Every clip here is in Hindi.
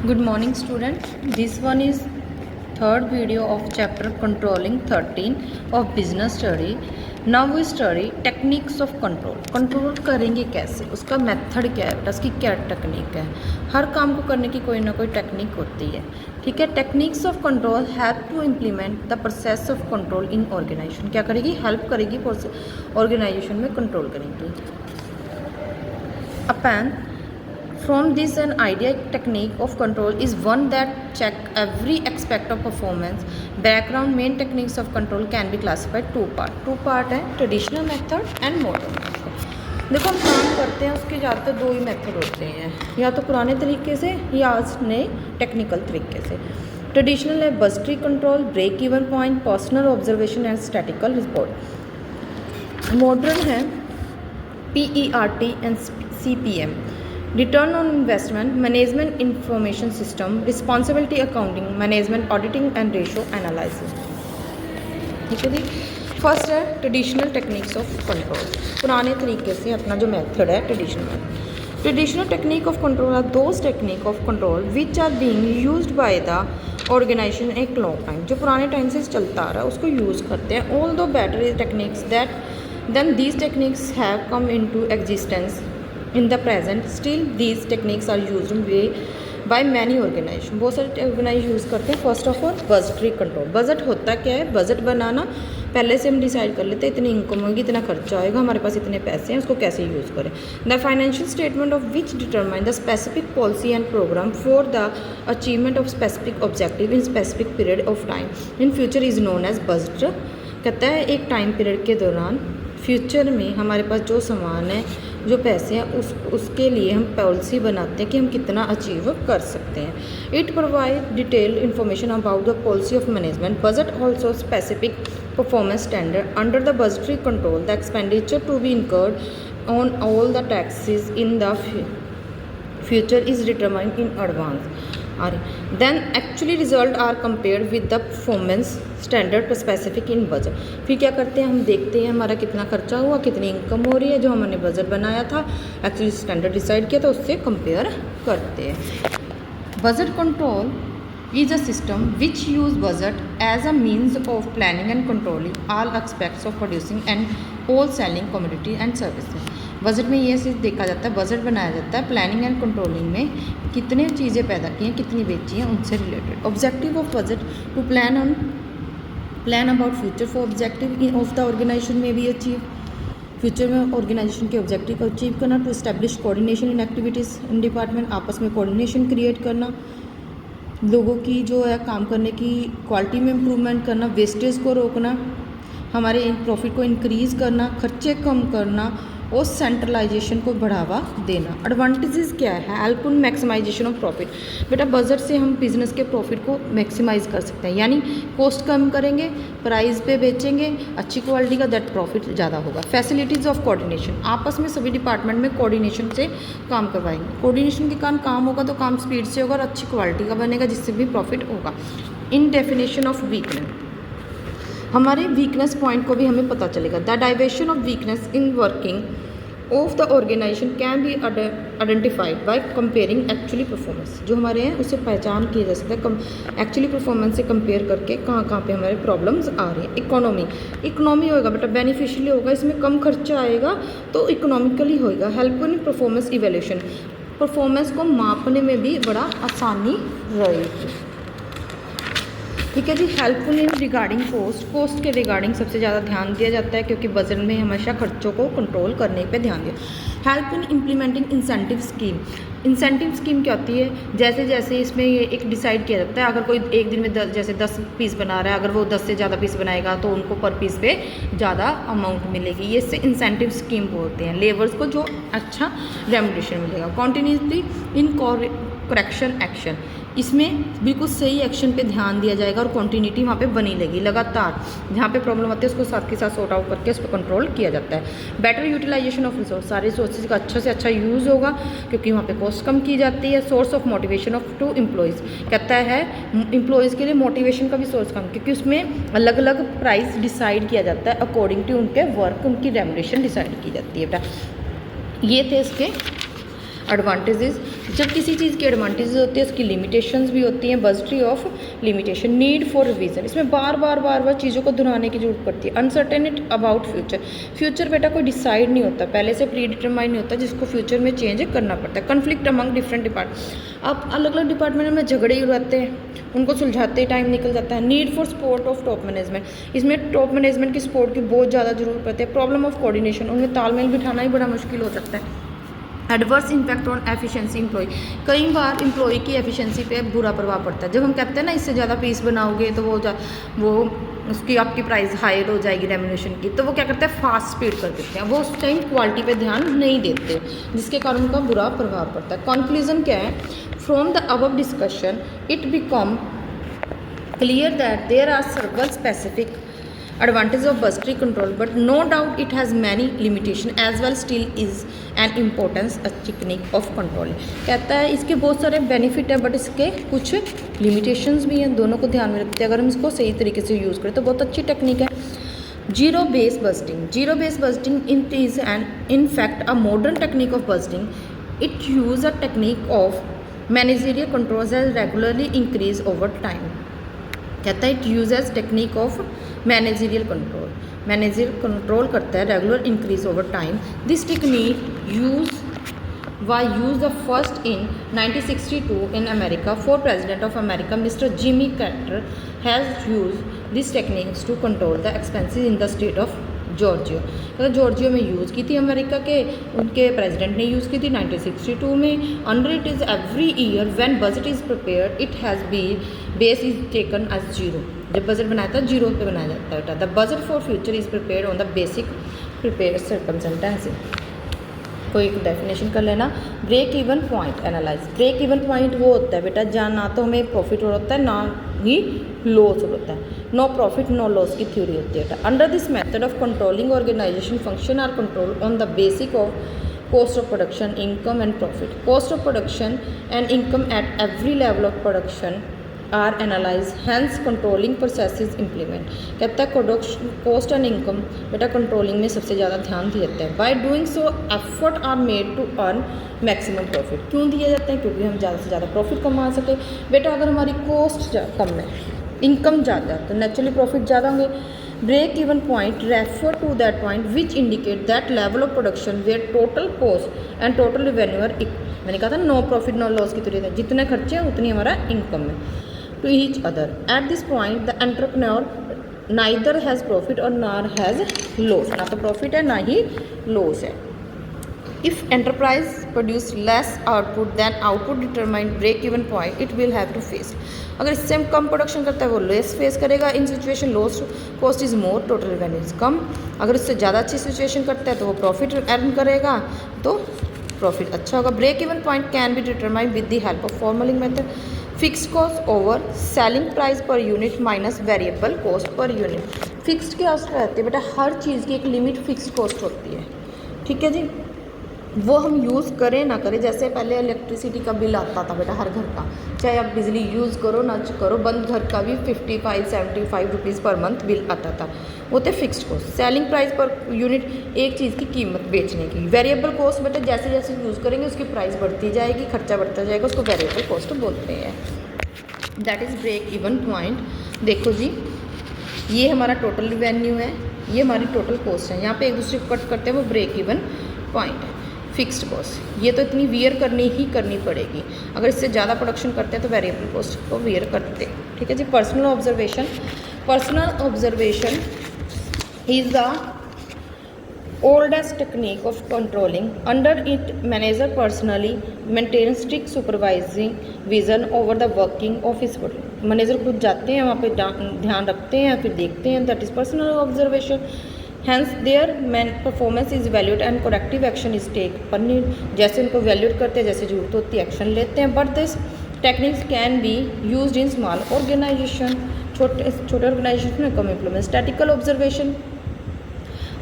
Good morning student. This one is third video of chapter controlling 13 of business study. Now we study techniques of control. Control करेंगे कैसे, उसका मेथड क्या है, उसकी क्या टेक्निक है। हर काम को करने की कोई ना कोई टेक्निक होती है, ठीक है। Techniques of control help to implement the process of control in organization. क्या करेगी, हेल्प करेगी ऑर्गेनाइजेशन में कंट्रोल करेंगी। अपन From this, an idea technique of control is one that check every aspect of performance. Background main techniques of control can be classified two part है traditional method and modern method. देखो हम काम करते हैं उसके ज़्यादातर दो ही मेथड होते हैं, या तो पुराने तरीके से या आज नए टेक्निकल तरीके से। ट्रेडिशनल है budgetary control, break even point, personal observation and statical report. Modern है PERT and CPM, return on investment, management information system, responsibility accounting, management auditing and ratio analysis. ठीक है जी। फर्स्ट है ट्रेडिशनल टेक्निक्स ऑफ कंट्रोल, पुराने तरीके से अपना जो मेथड है traditional technique of control are those technique of control which are being used by the organization एक लॉन्ग टाइम, जो पुराने टाइम से चलता आ रहा है उसको यूज़ करते हैं। Although better techniques that then these techniques have come into existence in the present, still these techniques are used by many organization। बहुत सारे ऑर्गेनाइज यूज़ करते हैं। First of all budgetary control. Budget होता क्या है, बजट बनाना, पहले से हम डिसाइड कर लेते हैं इतनी इनकम होगी, इतना खर्चा होएगा, हमारे पास इतने पैसे हैं, उसको कैसे यूज़ करें। The financial statement of which determine the specific policy and program for the achievement of specific objective in specific period of time in future is known as budget. कहता है एक टाइम पीरियड के दौरान फ्यूचर में हमारे पास जो सामान है, जो पैसे हैं, उसके लिए हम पॉलिसी बनाते हैं कि हम कितना अचीव कर सकते हैं। It provide detailed information about the policy of management. Budget also specific performance standard under the budgetary control the expenditure to be incurred on all the taxes in the future is determined in advance. Then actually result are compared with the performance standard specific in budget. फिर क्या करते हैं, हम देखते हैं हमारा कितना खर्चा हुआ, कितनी इनकम हो रही है, जो हमने बजट बनाया था, एक्चुअली स्टैंडर्ड डिसाइड किया, तो उससे कंपेयर करते हैं। Budget control is a system which use budget as a means of planning and controlling all aspects of producing and all selling commodity and services। Budget में ये चीज़ देखा जाता है, बजट बनाया जाता है प्लानिंग एंड कंट्रोलिंग में, कितने चीज़ें पैदा की हैं, कितनी बेची हैं, उनसे related. Objective of budget to plan about future for objective of the organization में भी अचीव, फ्यूचर में ऑर्गेनाइजेशन के ऑब्जेक्टिव को अचीव करना। To establish coordination in activities in department, आपस में कोऑर्डिनेशन क्रिएट करना, लोगों की जो है काम करने की क्वालिटी में इम्प्रूवमेंट करना, वेस्टेज को रोकना, हमारे प्रॉफिट को इंक्रीज़ करना, खर्चे कम करना और सेंट्रलाइजेशन को बढ़ावा देना। एडवांटेजेस क्या है, help in maximization of profit. बेटा बजट से हम बिज़नेस के प्रॉफिट को मैक्सिमाइज़ कर सकते हैं, यानी कॉस्ट कम करेंगे, प्राइस पे बेचेंगे, अच्छी क्वालिटी का, दैट प्रॉफिट ज़्यादा होगा। फैसिलिटीज़ ऑफ कोऑर्डिनेशन, आपस में सभी डिपार्टमेंट में कोऑर्डिनेशन से काम करवाएंगे। कोऑर्डिनेशन के कारण काम होगा तो काम स्पीड से होगा और अच्छी क्वालिटी का बनेगा, जिससे भी प्रॉफिट होगा। इन डेफिनेशन ऑफ वीकनेस, हमारे वीकनेस पॉइंट को भी हमें पता चलेगा। The diversion of weakness in working of the organization can be identified by comparing actually performance. जो हमारे हैं उससे पहचान किया जा सकता है एक्चुअली परफॉर्मेंस से कंपेयर करके कहाँ पे हमारे प्रॉब्लम्स आ रही हैं। इकोनॉमी होगा बेटा, बेनिफिशियली होगा, इसमें कम खर्चा आएगा तो इकोनॉमिकली होगा। Help in performance evaluation, performance को मापने में भी बड़ा आसानी रहेगी। ठीक है जी। हेल्पफुल इन रिगार्डिंग कॉस्ट के रिगार्डिंग सबसे ज़्यादा ध्यान दिया जाता है, क्योंकि बजट में हमेशा खर्चों को कंट्रोल करने पे ध्यान दिया। Help in implementing incentive scheme क्या होती है, जैसे जैसे इसमें ये एक डिसाइड किया जाता है, अगर कोई एक दिन में 10 पीस बना रहा है, अगर वो 10 से ज़्यादा पीस बनाएगा तो उनको पर पीस पे ज़्यादा अमाउंट मिलेगी। ये इससे इंसेंटिव स्कीम बोलते हैं। लेबर्स को जो अच्छा रेम्युनरेशन मिलेगा। कॉन्टीन्यूसली इन करेक्शन एक्शन, इसमें बिल्कुल सही एक्शन पे ध्यान दिया जाएगा और कॉन्टीन्यूटी वहाँ पे बनी रहेगी लगातार। जहाँ पे प्रॉब्लम आती है उसको साथ के साथ सॉर्ट आउट करके उस पर कंट्रोल किया जाता है। बेटर यूटिलाइजेशन ऑफ रिसोर्स, सारे रिसोर्सेज का अच्छा से अच्छा यूज़ होगा, क्योंकि वहाँ पे कॉस्ट कम की जाती है। Source of motivation of to employees, कहता है एम्प्लॉयज़ के लिए मोटिवेशन का भी सोर्स कम, क्योंकि उसमें अलग अलग प्राइस डिसाइड किया जाता है अकॉर्डिंग टू उनके वर्क, उनकी रेम्युनरेशन डिसाइड की जाती है। बेटा ये थे इसके एडवांटेजेस, जब किसी चीज़ की एडवांटेजेस होती है उसकी लिमिटेशंस भी होती हैं। Budgetary of limitation, need for revision, इसमें बार बार चीज़ों को दोहराने की जरूरत पड़ती है। अनसर्टेनिटी अबाउट फ्यूचर, फ्यूचर बेटा कोई डिसाइड नहीं होता, पहले से प्री डिटरमाइंड नहीं होता, जिसको फ्यूचर में चेंज करना पड़ता है। कन्फ्लिक्ट अमंग डिफरेंट डिपार्टमेंट, आप अलग अलग डिपार्टमेंट में झगड़े ही रहते हैं, उनको सुलझाते ही टाइम निकल जाता है। Need for support of top management, इसमें टॉप मैनेजमेंट की सपोर्ट की बहुत ज़्यादा जरूरत पड़ती है। प्रॉब्लम ऑफ कोऑर्डिनेशन, उनमें तालमेल बिठाना ही बड़ा मुश्किल हो सकता है। Adverse impact on efficiency employee, कई बार एम्प्लॉय की एफिशिएंसी पे बुरा प्रभाव पड़ता है। जब हम कहते हैं ना इससे ज़्यादा पीस बनाओगे तो वो उसकी आपकी प्राइस हायर हो जाएगी रेम्यूनरेशन की, तो वो क्या करते हैं फास्ट स्पीड कर देते हैं, वो उस टाइम क्वालिटी पे ध्यान नहीं देते, जिसके कारण उनका बुरा प्रभाव पड़ता है। कंक्लूजन क्या है, from the above discussion it become clear that there are several specific advantages of budgetary control, but no doubt it has many limitations as well. Still is an importance a technique of control, कहता है इसके बहुत सारे बेनिफिट है बट इसके कुछ लिमिटेशंस भी हैं, दोनों को ध्यान में रखते हैं। अगर हम इसको सही तरीके से यूज़ करें तो बहुत अच्छी टेक्निक है। Zero base budgeting, zero base budgeting is an in fact a modern technique of budgeting. It use a technique of managerial control as regularly increase over time, कहता है it uses technique of managerial control, manager control करता है regular increase over time. This technique use the first in 1962 in America for president of America mister Jimmy Carter has use this techniques to control the expenses in the state of Georgia, तो जॉर्जिया में यूज़ की थी अमेरिका के, उनके प्रेसिडेंट ने यूज़ की थी 1962 में। Under it is every year when budget is prepared it has been base is taken as zero, जब बजट बनाया था जीरो पे बनाया जाता है बेटा। The budget for future is prepared on the basic prepare circumstances. कोई एक डेफिनेशन कर लेना, break even point analyse, break even point वो होता है बेटा जहाँ ना तो हमें प्रॉफिट होता है ना ही लॉस होता है, नो प्रॉफिट नो लॉस की थ्योरी होती है। Under this method of controlling organization function are control on the basic of cost of production, income and profit. Cost of production and income at every level of production are analyzed, hence controlling processes implement। कहता है cost and income बेटा कंट्रोलिंग में सबसे ज़्यादा ध्यान दिया जाता है। By doing so effort are made to earn maximum profit। क्यों दिए जाते हैं? क्योंकि हम ज़्यादा से ज़्यादा प्रॉफिट कमा सके। बेटा अगर हमारी कॉस्ट कम है, इनकम ज़्यादा, तो नेचुरली प्रॉफिट ज़्यादा होंगे। Break even point refer to that point which indicate that level of production where total cost and total revenue are equal. मैंने कहा था नो प्रॉफिट नो लॉस की तरह, जितने खर्चे हैं उतनी हमारा इनकम है to each other. At this point the entrepreneur neither has profit or nor has loss, ना तो प्रॉफिट है ना ही लॉस है। If enterprise produce less output than output determine break even point it will have to face. अगर इससे हम कम प्रोडक्शन करता है वो लेस फेस करेगा। In situation loss cost is more, total revenue is कम। अगर इससे ज़्यादा अच्छी सिचुएशन करता है तो वो प्रॉफिट अर्न करेगा, तो प्रॉफिट अच्छा होगा। Break even point can be determine with the help of फॉर्मलिंग method. Fixed cost over selling price per unit minus variable cost per unit. Fixed cost रहती है बेटा, हर चीज़ की एक लिमिट फिक्स्ड कॉस्ट होती है, ठीक है जी, वो हम यूज़ करें ना करें। जैसे पहले इलेक्ट्रिसिटी का बिल आता था बेटा हर घर का, चाहे आप बिजली यूज़ करो ना करो, बंद घर का भी 55-75 रुपीज़ पर मंथ बिल आता था, वो थे fixed cost. Selling price per unit एक चीज़ की कीमत बेचने की। वेरिएबल कॉस्ट बेटा जैसे जैसे यूज़ करेंगे उसकी प्राइस बढ़ती जाएगी, खर्चा बढ़ता जाएगा, उसको वेरिएबल कॉस्ट बोलते हैं। That is break even point. देखो जी, ये हमारा टोटल रेवेन्यू है, ये हमारी टोटल कॉस्ट है, यहाँ पे एक दूसरे को कट करते हैं, वो ब्रेक इवन पॉइंट है। फिक्स्ड कॉस्ट ये तो इतनी वियर करनी पड़ेगी, अगर इससे ज़्यादा प्रोडक्शन करते हैं तो वेरिएबल कॉस्ट को वियर करते हैं, ठीक है जी। Personal observation, personal observation is the oldest technique of controlling. Under it, manager personally maintains strict supervising vision over the working of his body. Manager खुद जाते हैं वहाँ पे ध्यान रखते हैं, फिर देखते हैं, that is personal observation. Hence their man performance is valued and corrective action is take per need. जैसे उनको वैल्यूड करते हैं, जैसे जरूरत होती है एक्शन लेते हैं। But this techniques can be use in small organisation, छोटे ऑर्गेनाइजेशन में कम implement. Statical observation,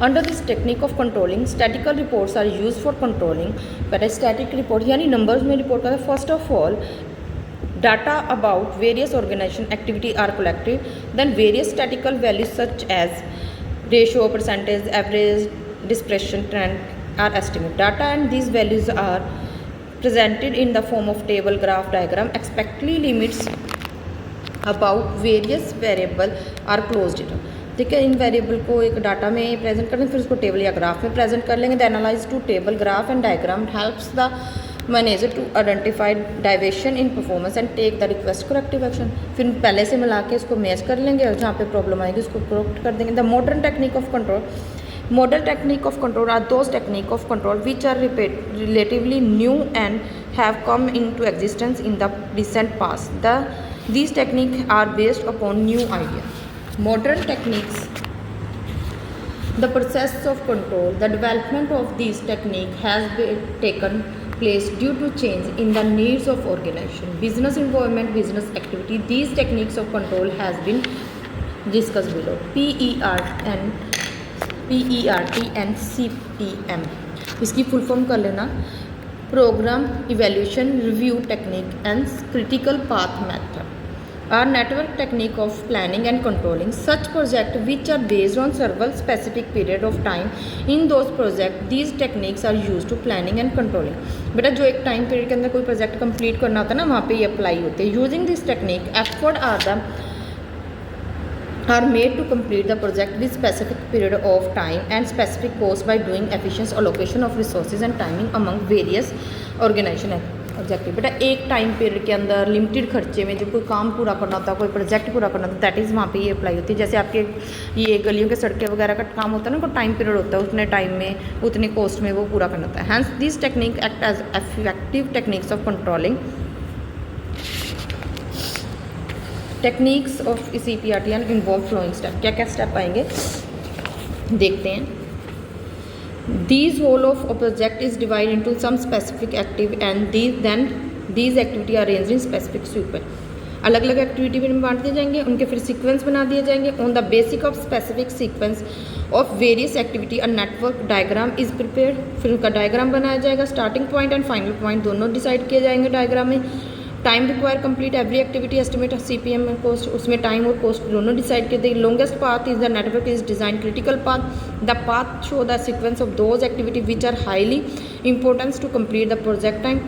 under this technique of controlling statical reports are use for controlling. पहले स्टैटिक रिपोर्ट यानी नंबर्स में रिपोर्ट करते हैं। First of all data about various organisation activity are collected, then various statical values such as ratio, percentage, average, dispersion, trend are estimate data and these values are presented in the form of table, graph, diagram explicitly limits about various variable are closed it। ठीक है, इन वेरिएबल को एक डाटा में प्रेजेंट करना, फिर उसको टेबल या ग्राफ में प्रेजेंट कर लेंगे। The analyse to table, graph and diagram helps the manager to identify deviation in performance and take the request corrective action. फिर पहले से मिला के इसको मैच कर लेंगे और जहाँ पे प्रॉब्लम आएगी उसको करेक्ट कर देंगे। The modern technique of control, modern technique of control are those technique of control which are relatively new and have come into existence in the recent past. These techniques are based upon new idea. Modern techniques, the process of control, the development of these technique has been taken place due to change in the needs of organization, business environment, business activity. These techniques of control has been discussed below. PERT and CPM, इसकी फुल फॉर्म कर लेना, program evaluation review technique and critical path method are network technique of planning and controlling such project which are based on several specific period of time in those project. These techniques are use to planning and controlling. बेटा जो एक टाइम पीरियड के अंदर कोई प्रोजेक्ट कंप्लीट करना होता है ना, वहाँ पे ये अप्लाई होते हैं। Using this technique effort are made to complete the project with specific period of time and specific cost by doing efficient allocation of resources and timing among various organization objective. बेटा एक टाइम पीरियड के अंदर लिमिटेड खर्चे में जब कोई काम पूरा करना होता है, कोई प्रोजेक्ट पूरा करना होता है, दैट इज़ वहाँ पे ये अप्लाई होती है। जैसे आपके ये गलियों के सड़कें वगैरह का काम होता है ना, कोई टाइम पीरियड होता है, उतने टाइम में उतने कॉस्ट में वो पूरा करना होता है। Hence this technique act as effective techniques of controlling. Techniques of CPRT and involve following step. क्या क्या स्टेप आएंगे देखते हैं। These whole of a project is divide into some specific active and these activity are arranged in specific sequence. अलग अलग एक्टिविटी में बांट दिए जाएंगे, उनके फिर सीक्वेंस बना दिए जाएंगे। On the basic of specific sequence of various activity a network diagram is prepared. फिर उनका डायग्राम बनाया जाएगा। Starting point and final point दोनों डिसाइड किए जाएंगे डायग्राम में। Time require complete every activity estimate CPM में कॉस्ट, उसमें टाइम और कॉस्ट दोनों डिसाइड कर देंगे। Longest path is the network is design critical path. The path show the sequence of those activity which are highly importance to complete the project time.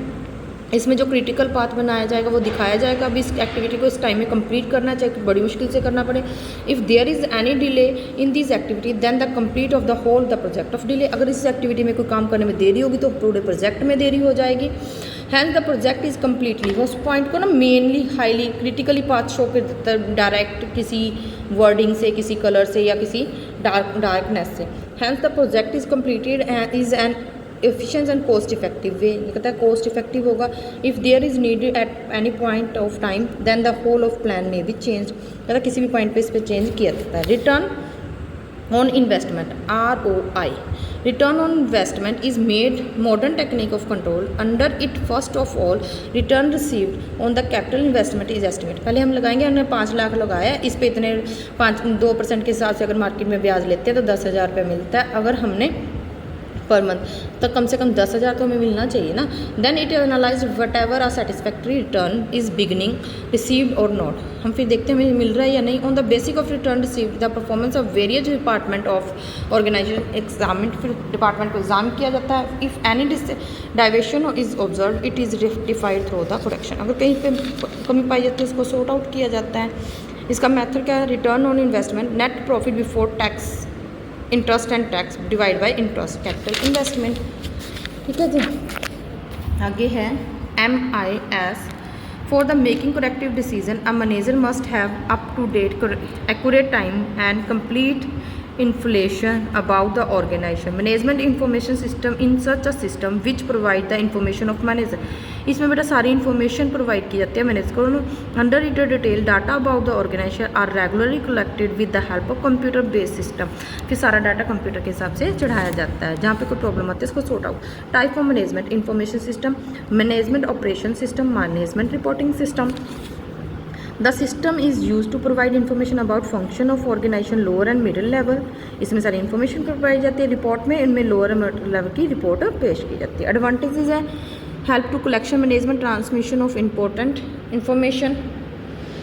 इसमें जो क्रिटिकल पाथ बनाया जाएगा वो दिखाया जाएगा। अभी इस एक्टिविटी को इस टाइम में कंप्लीट करना चाहिए, बड़ी मुश्किल से करना पड़े। If there is any delay in this activity then the complete of the whole the project of delay. अगर इस एक्टिविटी में कोई काम करने में देरी होगी तो पूरे प्रोजेक्ट में देरी हो जाएगी। Hence the project is completely, उस पॉइंट को ना mainly highly critically path show कर देता है डायरेक्ट किसी वर्डिंग से, किसी कलर से या किसी डार्कनेस से। Hence the project is completed is an efficient and cost effective way. ये कहता है कॉस्ट इफेक्टिव होगा। If there is needed at any point of time then the whole of plan में भी चेंज, कहता किसी भी पॉइंट पे इस पर चेंज किया जाता है। Return on investment ROI, return on investment is made modern technique of control under it। first of all return received on the capital investment is estimate। पहले हम लगाएंगे, हमने 5 लाख लगाया, इस पे इतने 2% के हिसाब से अगर मार्केट में ब्याज लेते हैं तो 10,000 रुपये मिलता है। अगर हमने पर मंथ तो कम से कम 10,000 तो हमें मिलना चाहिए ना। Then it analyse whatever are satisfactory return is beginning received or not. हम फिर देखते हैं हमें मिल रहा है या नहीं। On the basic of return received the performance of various department of organization examine, फिर डिपार्टमेंट को एग्जाम किया जाता है। If any deviation is observe it is rectified through the correction. अगर कहीं पे कमी पाई जाती है उसको सॉर्ट आउट किया जाता है। इसका मेथड क्या है? Return on investment net profit before tax interest and tax divide by interest capital investment. ठीक है जी। आगे है MIS। For the making corrective decision a manager must have up to date accurate time and complete information about the organization management information system in such a system which provide the information of manager। इसमें बेटा सारी इन्फॉर्मेशन प्रोवाइड की जाती है मैनेजर को। Under it detail data about the organization are regularly collected with the help of computer based system. फिर सारा डाटा कंप्यूटर के हिसाब से चढ़ाया जाता है। जहाँ पे कोई प्रॉब्लम आती है इसको sort out. Type of management information system, management operation system, management reporting system. The system is use to provide information about function of organization lower and middle level. इसमें सारी इन्फॉर्मेशन प्रोवाइड जाती है। रिपोर्ट में इनमें लोअर एंड मिडिल लेवल की रिपोर्ट पेश की जाती है। एडवांटेजेस है help to collection management transmission of important information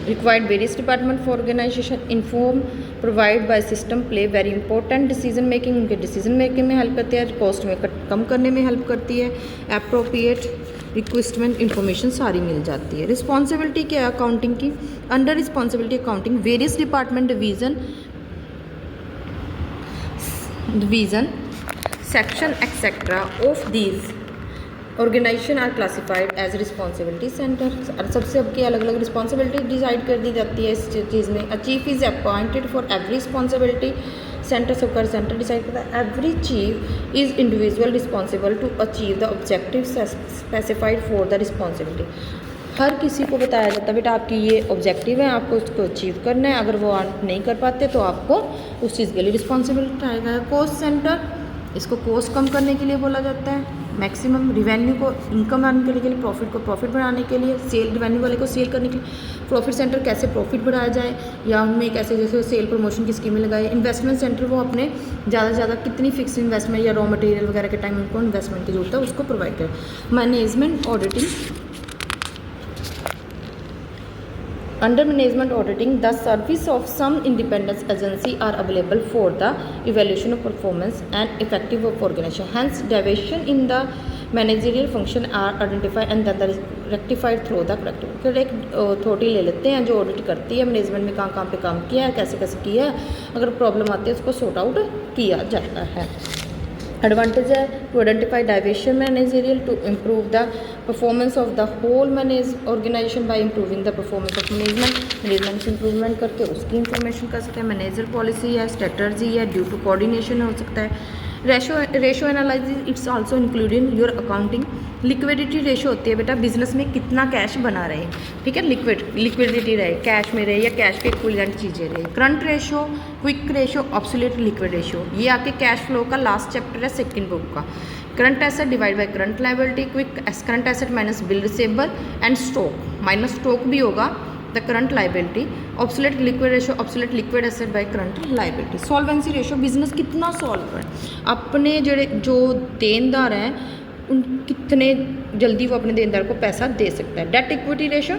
required various department for organization inform provide by system play very important decision making, उनके डिसीजन मेकिंग में हेल्प करती है। कॉस्ट में कम करने में हेल्प करती है। अप्रोप्रिएट रिक्वेस्टमेंट इंफॉर्मेशन सारी मिल जाती है। रिस्पॉन्सिबिलिटी क्या है अकाउंटिंग की? Under responsibility accounting various department division section etcetera of these organization are classified as responsibility centre. सबसे अब की अलग अलग रिस्पॉन्सिबिलिटी डिसाइड कर दी जाती है इस चीज़ में। A chief is appointed for every responsibility centre सबका सेंटर डिसाइड करता है। Every chief is individual responsible to achieve the objective specified for the responsibility. हर किसी को बताया जाता है बेटा आपकी ये ऑब्जेक्टिव है, आपको उसको अचीव करना है, अगर वो आप नहीं कर पाते तो आपको उस चीज़ के लिए रिस्पॉन्सिबिलिटी आएगा। कॉस्ट सेंटर, इसको कॉस्ट कम करने के लिए बोला जाता है। मैक्सिमम रिवेन्यू को इनकम आने के लिए, प्रॉफिट को प्रॉफिट बढ़ाने के लिए, सेल रिवेन्यू वाले को सेल करने के लिए। प्रॉफिट सेंटर कैसे प्रॉफिट बढ़ाया जाए या उनमें कैसे जैसे सेल प्रमोशन की स्कीमें लगाए। इन्वेस्टमेंट सेंटर वो अपने ज़्यादा से ज़्यादा कितनी फिक्स इन्वेस्टमेंट या रॉ मटेरियल वगैरह के टाइम उनको इन्वेस्टमेंट की जरूरत है उसको प्रोवाइड करें। Management auditing, Under management auditing, the service of some independent agency are available for the evaluation of performance and effective of organization. Hence, deviation in the managerial function are identified and then rectified through the corrective. फिर एक अथॉरिटी ले लेते हैं जो ऑडिट करती है मैनेजमेंट में कहाँ पे काम किया है, कैसे कैसे किया है, अगर प्रॉब्लम आती है उसको सॉर्ट आउट किया जाता है। एडवांटेज है to identify deviation managerial to improve the performance of the whole manage organization by improving the performance of management improvement करके उसकी इंफॉर्मेशन कर सकते हैं। मैनेजर पॉलिसी है, स्ट्रेटजी है, ड्यू टू कोऑर्डिनेशन हो सकता है। Ratio analysis it's also include in your accounting. Liquidity ratio होती है बेटा बिजनेस में कितना कैश बना रहे, ठीक है, लिक्विडिटी रहे, कैश में रहे या कैश के इक्विवेलेंट चीज़ें रहे। Current ratio, quick ratio, absolute liquid ratio, ये आपके कैश फ्लो का लास्ट चैप्टर है सेकंड बुक का। Current asset divide by current liability, quick current asset minus bill receivable and stock, minus stock भी होगा the current liability. Obsolete liquid ratio, obsolete liquid asset by current liability. Solvency ratio, business कितना सॉल्व कर अपने जो देनदार हैं उन कितने जल्दी वो अपने देनदार को पैसा दे सकता है। Debt equity ratio,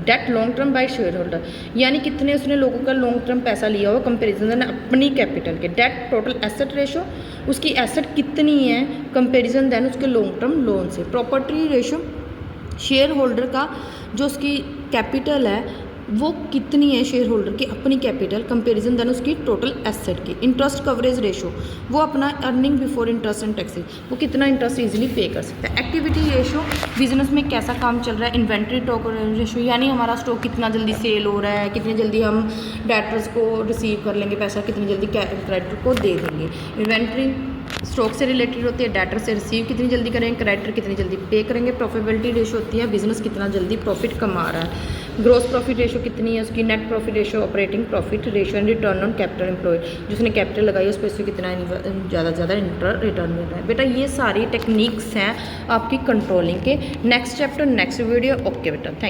debt long term by shareholder, यानी कितने उसने लोगों का लॉन्ग टर्म पैसा लिया हुआ कंपेरिजन अपनी कैपिटल के। डेट टोटल एसेट रेशो, उसकी एसेट कितनी है कंपेरिजन देन उसके लॉन्ग टर्म लोन से। प्रॉपर्टी रेशो, शेयर होल्डर का जो उसकी कैपिटल है वो कितनी है शेयर होल्डर की अपनी कैपिटल कंपैरिजन देन उसकी टोटल एसेट की। इंटरेस्ट कवरेज रेशो, वो अपना earning before interest and taxes, वो कितना इंटरेस्ट इजीली पे कर सकता है। एक्टिविटी रेशो, बिजनेस में कैसा काम चल रहा है। इन्वेंट्री स्टॉक रेशो, यानी हमारा स्टॉक कितना जल्दी सेल हो रहा है, कितनी जल्दी हम डेटर्स को रिसीव कर लेंगे पैसा, कितनी जल्दी क्रेडिटर को दे देंगे। इन्वेंट्री स्टॉक से रिलेटेड होती है, डेटर से रिसीव कितनी जल्दी करेंगे, क्रेडिटर कितनी जल्दी पे करेंगे। प्रॉफिटेबिलिटी रेशो होती है बिजनेस कितना जल्दी प्रॉफिट कमा रहा है। ग्रोस प्रॉफिट रेशो कितनी है उसकी, net profit ratio, operating profit ratio and return on capital employed, जिसने कैपिटल लगाई उस पर से कितना ज़्यादा से ज़्यादा रिटर्न मिल रहा है। बेटा ये सारी टेक्निक्स हैं आपकी कंट्रोलिंग के। Next chapter next video. Okay बेटा, थैंक